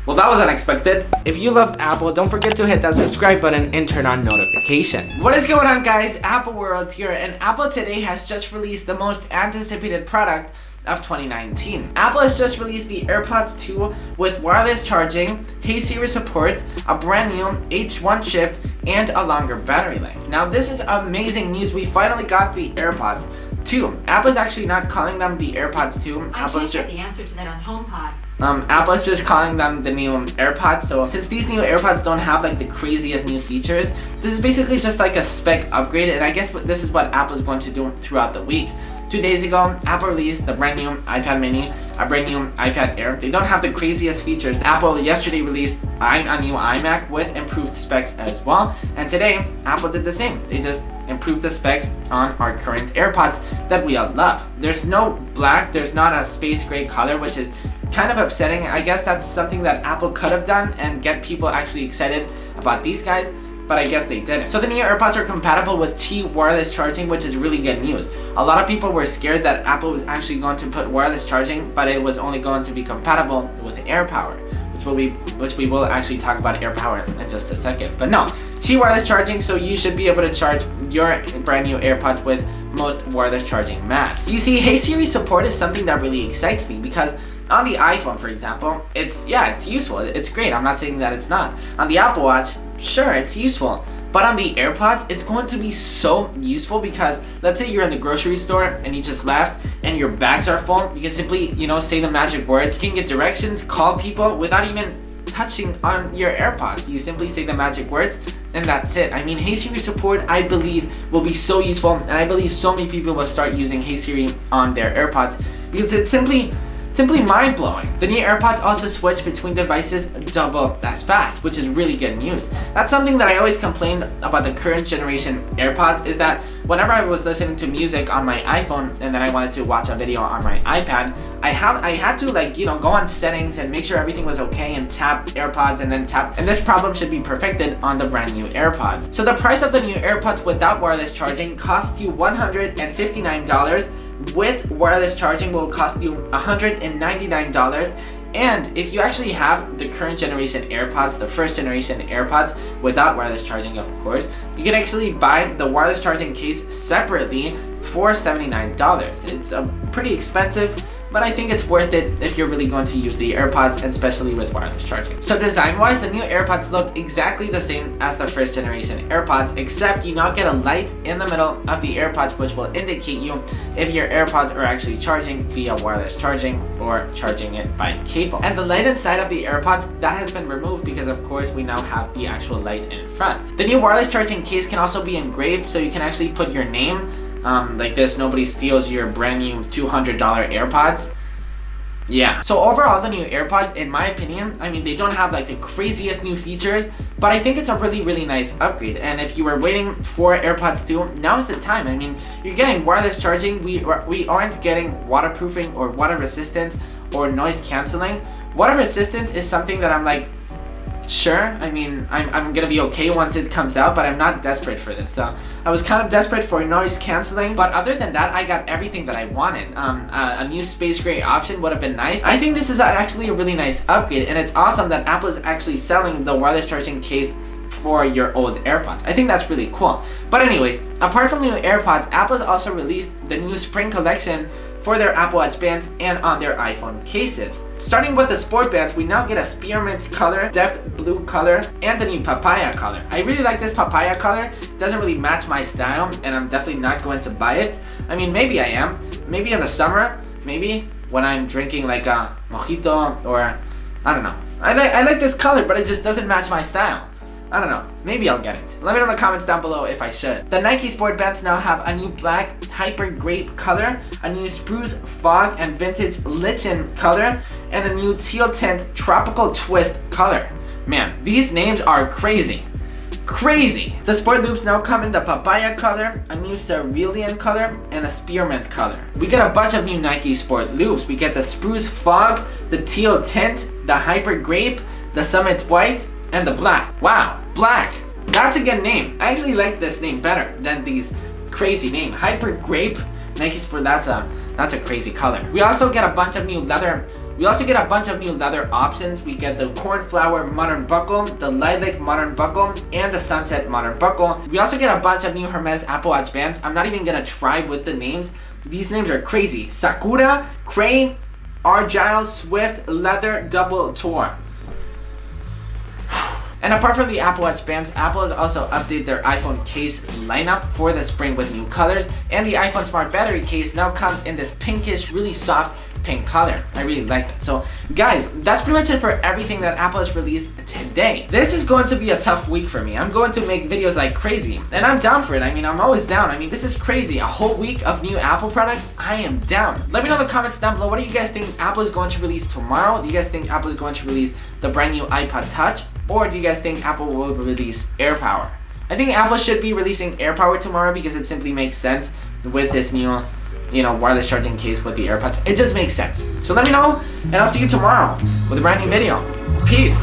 Well, that was unexpected. If you love Apple, don't forget to hit that subscribe button and turn on notifications. What is going on, guys? Apple World here, and Apple today has just released the most anticipated product of 2019. Apple has just released the AirPods 2 with wireless charging, Hey Siri support, a brand new H1 chip, and a longer battery life. Now, this is amazing news. We finally got the AirPods 2. Apple's actually not calling them the AirPods 2. I can't get the answer to that on HomePod. Apple's just calling them the new AirPods. So since these new AirPods don't have like the craziest new features, this is basically just like a spec upgrade, and I guess this is what Apple's going to do throughout the week. 2 days ago, Apple released the brand new iPad mini, a brand new iPad Air. They don't have the craziest features. Apple yesterday released a new iMac with improved specs as well. And today, Apple did the same. They just improved the specs on our current AirPods that we all love. There's no black, there's not a space gray color, which is kind of upsetting. I guess that's something that Apple could have done and get people actually excited about these guys, but I guess they didn't. So the new AirPods are compatible with T wireless charging, which is really good news. A lot of people were scared that Apple was actually going to put wireless charging, but it was only going to be compatible with AirPower, which we will actually talk about AirPower in just a second. But no, T wireless charging, so you should be able to charge your brand new AirPods with most wireless charging mats. You see, Hey Siri support is something that really excites me because on the iPhone, for example, it's useful. It's great. I'm not saying that it's not. On the Apple Watch, sure, it's useful. But on the AirPods, it's going to be so useful because let's say you're in the grocery store and you just left and your bags are full. You can simply, say the magic words. You can get directions, call people without even touching on your AirPods. You simply say the magic words and that's it. I mean, Hey Siri support, I believe, will be so useful, and I believe so many people will start using Hey Siri on their AirPods because it's simply mind-blowing. The new AirPods also switch between devices double as fast, which is really good news. That's something that I always complained about the current generation AirPods, is that whenever I was listening to music on my iPhone and then I wanted to watch a video on my iPad, I had to go on settings and make sure everything was okay and tap AirPods and then tap, and this problem should be perfected on the brand new AirPod. So the price of the new AirPods without wireless charging costs you $159. With wireless charging will cost you $199, and if you actually have the current generation AirPods, the first generation AirPods without wireless charging, of course, you can actually buy the wireless charging case separately for $79. It's pretty expensive, but I think it's worth it if you're really going to use the AirPods, and especially with wireless charging. So design-wise, the new AirPods look exactly the same as the first generation AirPods, except you now get a light in the middle of the AirPods, which will indicate you if your AirPods are actually charging via wireless charging or charging it by cable. And the light inside of the AirPods, that has been removed because of course we now have the actual light in front. The new wireless charging case can also be engraved, so you can actually put your name like this. Nobody steals your brand new $200 AirPods. Yeah. So overall, the new AirPods, in my opinion, I mean, they don't have like the craziest new features, but I think it's a really, really nice upgrade. And if you were waiting for AirPods 2, now is the time. I mean, you're getting wireless charging. We aren't getting waterproofing or water resistance or noise canceling. Water resistance is something that I'm like, sure, I mean, I'm gonna be okay once it comes out, but I'm not desperate for this. So I was kind of desperate for noise canceling, but other than that, I got everything that I wanted. A new space gray option would have been nice. I think this is actually a really nice upgrade, and it's awesome that Apple is actually selling the wireless charging case for your old AirPods. I think that's really cool. But anyways, apart from the new AirPods, Apple has also released the new spring collection for their Apple Watch bands and on their iPhone cases. Starting with the sport bands, we now get a spearmint color, depth blue color, and a new papaya color. I really like this papaya color. It doesn't really match my style, and I'm definitely not going to buy it. I mean, maybe I am. Maybe in the summer, maybe when I'm drinking like a mojito, or I don't know. I like this color, but it just doesn't match my style. I don't know, maybe I'll get it. Let me know in the comments down below if I should. The Nike Sport Bands now have a new black hyper grape color, a new spruce fog and vintage lichen color, and a new teal tint tropical twist color. Man, these names are crazy. Crazy! The sport loops now come in the papaya color, a new cerulean color, and a spearmint color. We get a bunch of new Nike Sport loops. We get the spruce fog, the teal tint, the hyper grape, the summit white, and the black. Wow, black. That's a good name. I actually like this name better than these crazy names. Hyper grape, Nike Sport, that's a crazy color. We also get a bunch of new leather We also get a bunch of new leather options. We get the cornflower modern buckle, the lilac modern buckle, and the sunset modern buckle. We also get a bunch of new Hermes Apple Watch bands. I'm not even gonna try with the names. These names are crazy. Sakura, Crane, Argyle, Swift, Leather, Double Tour. And apart from the Apple Watch bands, Apple has also updated their iPhone case lineup for the spring with new colors, and the iPhone Smart Battery case now comes in this pinkish, really soft pink color. I really like that. So guys, that's pretty much it for everything that Apple has released today. This is going to be a tough week for me. I'm going to make videos like crazy, and I'm down for it. I mean, I'm always down. I mean, this is crazy. A whole week of new Apple products, I am down. Let me know in the comments down below, what do you guys think Apple is going to release tomorrow? Do you guys think Apple is going to release the brand new iPod Touch? Or do you guys think Apple will release AirPower? I think Apple should be releasing AirPower tomorrow because it simply makes sense with this new, wireless charging case with the AirPods. It just makes sense. So let me know, and I'll see you tomorrow with a brand new video. Peace.